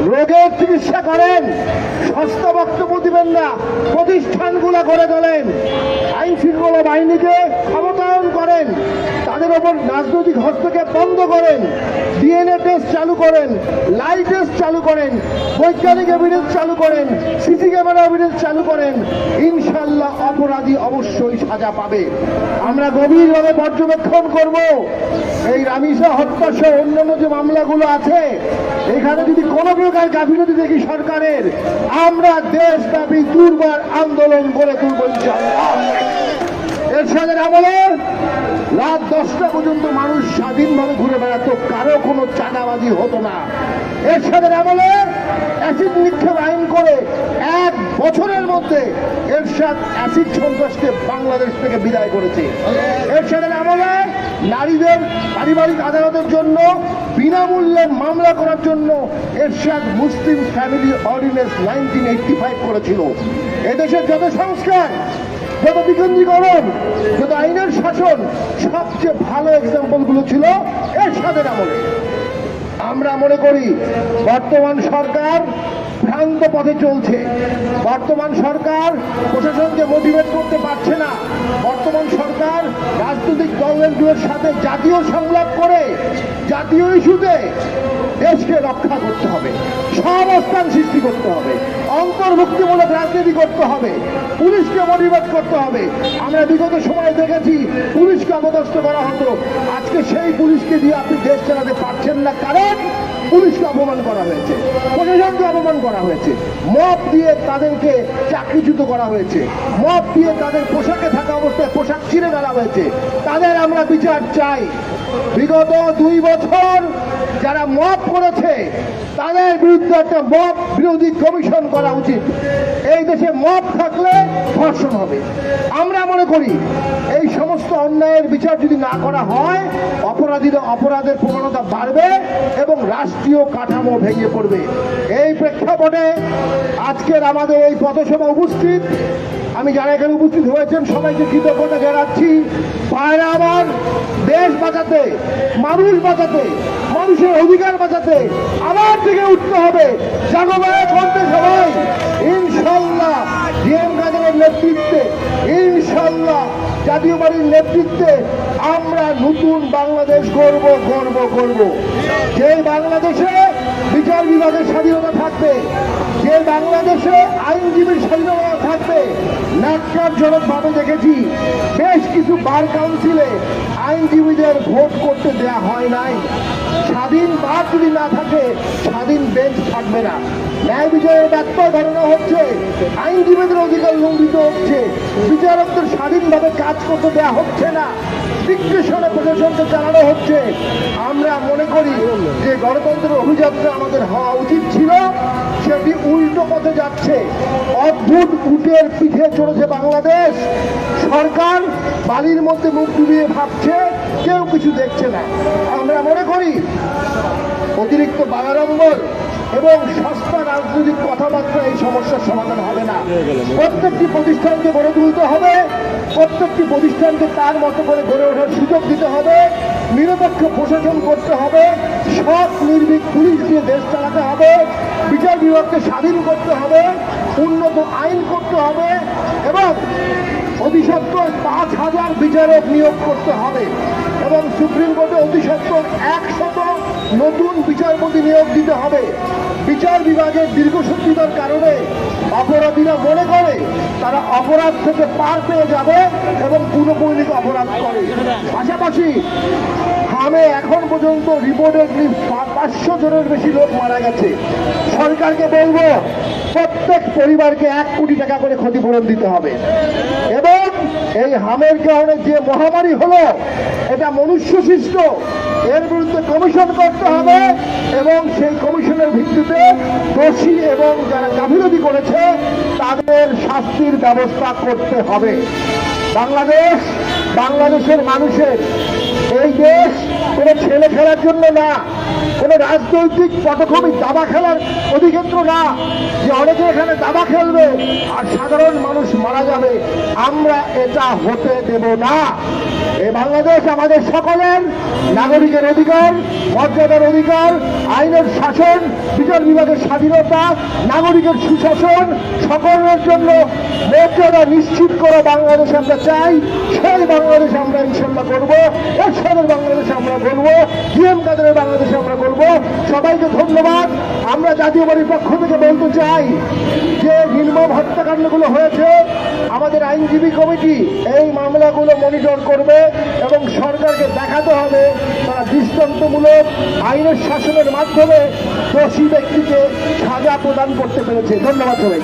রোগের চিকিৎসা করেন, সস্তা বক্তব্য দিবেন না, প্রতিষ্ঠানগুলো গড়ে তোলেন, আইন শৃঙ্খলা বাহিনীকে ক্ষমতায়ন করেন, তাদের ওপর রাজনৈতিক হস্তক্ষেপ বন্ধ করেন, ডিএনএ টেস্ট চালু করেন, লাই টেস্ট চালু করেন, বৈজ্ঞানিক এভিডেন্স চালু করেন, সিসি ক্যামেরা এভিডেন্স চালু করেন, ইনশাল্লাহ অপরাধী অবশ্যই সাজা পাবে। আমরা গভীরভাবে পর্যবেক্ষণ করব এই রামিসা হত্যা সহ অন্যান্য যে মামলাগুলো আছে, এখানে যদি কোনো প্রকার গাফিলতি দেখি সরকারের, আমরা দেশব্যাপী দুর্বার আন্দোলন গড়ে তুলব ইনশাআল্লাহ। এরশাদের আমলে রাত 10টা পর্যন্ত মানুষ স্বাধীনভাবে ঘুরে বেড়াতো, কারো কোনো চাঁদাবাজি হতো না। এরশাদের আমলে অ্যাসিড নিক্ষেপ আইন করে 1 বছরের মধ্যে এরশাদ অ্যাসিড সন্ত্রাসকে বাংলাদেশ থেকে বিদায় করেছে। এরশাদের আমলে নারীদের পারিবারিক আদালতের জন্য বিনামূল্যে মামলা করার জন্য এরশাদ মুসলিম ফ্যামিলি অর্ডিন্যান্স 1985 করেছিল। এদেশের যত সংস্কার, যত বিকেন্দ্রীকরণ, যত আইনের শাসন, সবচেয়ে ভালো এক্সাম্পলগুলো ছিল এরশাদের আমলে। আমরা মনে করি বর্তমান সরকার ভ্রান্ত পথে চলছে। বর্তমান সরকার প্রশাসনকে মোটিভেট করতে পারছে না। বর্তমান সরকার রাজনৈতিক দলগুলোর সাথে জাতীয় সংলাপ করে জাতীয় ইস্যুতে দেশকে রক্ষা করতে হবে, সহাবস্থান সৃষ্টি করতে হবে, অন্তর্ভুক্তিমূলক রাজনীতি করতে হবে, পুলিশকে মোটিভেট করতে হবে। আমরা বিগত সময়ে দেখেছি পুলিশকে অপদস্থ করা হতো, আজকে সেই পুলিশকে দিয়ে আপনি দেশ চালাতে পারছেন না, কারণ পুলিশকে অপমান করা হয়েছে, প্রশাসনকে অপমান করা হয়েছে, মব দিয়ে তাদেরকে চাকরিচ্যুত করা হয়েছে, মব দিয়ে তাদের পোশাকে থাকা অবস্থায় পোশাক ছিঁড়ে ফেলা হয়েছে। তাদের আমরা বিচার চাই। বিগত 2 বছর যারা মব করেছে তাদের বিরুদ্ধে একটা মব বিরোধী কমিশন করা উচিত। এই দেশে মব থাকলে ধর্ষণ হবে। আমরা মনে করি এই সমস্ত অন্যায়ের বিচার যদি না করা হয়, অপরাধীরা অপরাধের প্রবণতা বাড়বে এবং রাষ্ট্রীয় কাঠামো ভেঙে পড়বে। এই প্রেক্ষাপটে আজকের আমাদের এই পথসভা উপস্থিত, আমি যারা এখানে উপস্থিত হয়েছেন সবাইকে কৃতজ্ঞতা জানাচ্ছি। ভাইরা আমার, দেশ বাঁচাতে, মানুষ বাঁচাতে, মানুষের অধিকার বাঁচাতে আবার থেকে উঠতে হবে। জাগবায় করতে সবাই ইনশাল্লাহ, জিএম কাদেরের নেতৃত্বে, ইনশাল্লাহ জাতীয় বাড়ির নেতৃত্বে আমরা নতুন বাংলাদেশ গড়ব। যে বাংলাদেশে বিচার বিভাগের স্বাধীনতা থাকবে, যে বাংলাদেশে আইনজীবীর স্বাধীনতা থাকবে। ন্যাক্কারজনকভাবে দেখেছি বেশ কিছু বার কাউন্সিলে আইনজীবীদের ভোট করতে দেয়া হয় নাই। স্বাধীন বার যদি না থাকে, স্বাধীন বেঞ্চ থাকবে না। ন্যায় বিচারের ব্যত্যয় ঘটানো হচ্ছে, আইনজীবীদের অধিকার লঙ্ঘিত হচ্ছে, বিচারকদের স্বাধীনভাবে কাজ করতে দেওয়া হচ্ছে না, ডিসক্রিশনে প্রশাসনকে চালানো হচ্ছে। আমরা মনে করি যে গণতন্ত্রের অভিযাত্রা আমাদের হওয়া উচিত ছিল, সেটি উল্টো পথে যাচ্ছে। অদ্ভুত উটের পিঠে চড়েছে বাংলাদেশ। সরকার বালির মধ্যে মুখ ডুবিয়ে ভাবছে, কেউ কিছু দেখছে না। আমরা মনে করি অতিরিক্ত বাগাড়ম্বর এবং সস্তা রাজনৈতিক কথাবার্তা এই সমস্যার সমাধান হবে না। প্রত্যেকটি প্রতিষ্ঠানকে গড়ে তুলতে হবে, প্রত্যেকটি প্রতিষ্ঠানকে তার মতো করে গড়ে ওঠার সুযোগ দিতে হবে, নিরপেক্ষ প্রশাসন করতে হবে, সৎ নির্ভীক পুলিশ দিয়ে দেশ চালাতে হবে, বিচার বিভাগকে স্বাধীন করতে হবে, উন্নত আইন করতে হবে এবং অতিসত্বর 5,000 বিচারক নিয়োগ করতে হবে এবং সুপ্রিম কোর্টে অতিসত্বর 100 নতুন বিচারপতি নিয়োগ দিতে হবে। বিচার বিভাগের দীর্ঘসূত্রিতার কারণে অপরাধীরা মনে করে তারা অপরাধ থেকে পার পেয়ে যাবে এবং পুনঃপরিণত অপরাধ করে। পাশাপাশি হামে এখন পর্যন্ত রিপোর্টেড 500 জনের বেশি লোক মারা গেছে। সরকারকে বলবো প্রত্যেক পরিবারকে 1 কোটি টাকা করে ক্ষতিপূরণ দিতে হবে এবং এই হামের কারণে যে মহামারী হলো এটা মনুষ্য সৃষ্ট, এর বিরুদ্ধে কমিশন করতে হবে এবং সেই কমিশনের ভিত্তিতে দোষী এবং যারা গাফিলতি করেছে তাদের শাস্তির ব্যবস্থা করতে হবে। বাংলাদেশের মানুষের এই দেশ কোনো ছেলে খেলার জন্য না, কোনো রাজনৈতিক পটকর্মী দাবা খেলার অধিক্ষেত্র না যে অনেকে এখানে দাবা খেলবে আর সাধারণ মানুষ মারা যাবে। আমরা এটা হতে দেব না। এই বাংলাদেশ আমাদের সকলের নাগরিকের অধিকার, মর্যাদার অধিকার, আইনের শাসন, বিচার বিভাগের স্বাধীনতা, নাগরিকের সুশাসন, সকলের জন্য মর্যাদা নিশ্চিত করা বাংলাদেশ আমরা চাই। সেই বাংলাদেশ আমরা ইনশাল্লাহ করবো, এরশাদের বাংলাদেশ আমরা করবো, জিএম কাদেরের বাংলাদেশ আমরা করবো। সবাইকে ধন্যবাদ। আমরা জাতীয় পার্টির পক্ষ থেকে বলতে চাই যে নির্মম হত্যাকাণ্ডগুলো হয়েছে, আমাদের আইনজীবী কমিটি এই মামলাগুলো মনিটর করবে এবং সরকারকে দেখাতে হবে তারা দৃষ্টান্তমূলক আইনের শাসনের মাধ্যমে দোষী ব্যক্তিকে সাজা প্রদান করতে পেরেছে। ধন্যবাদ সবাই।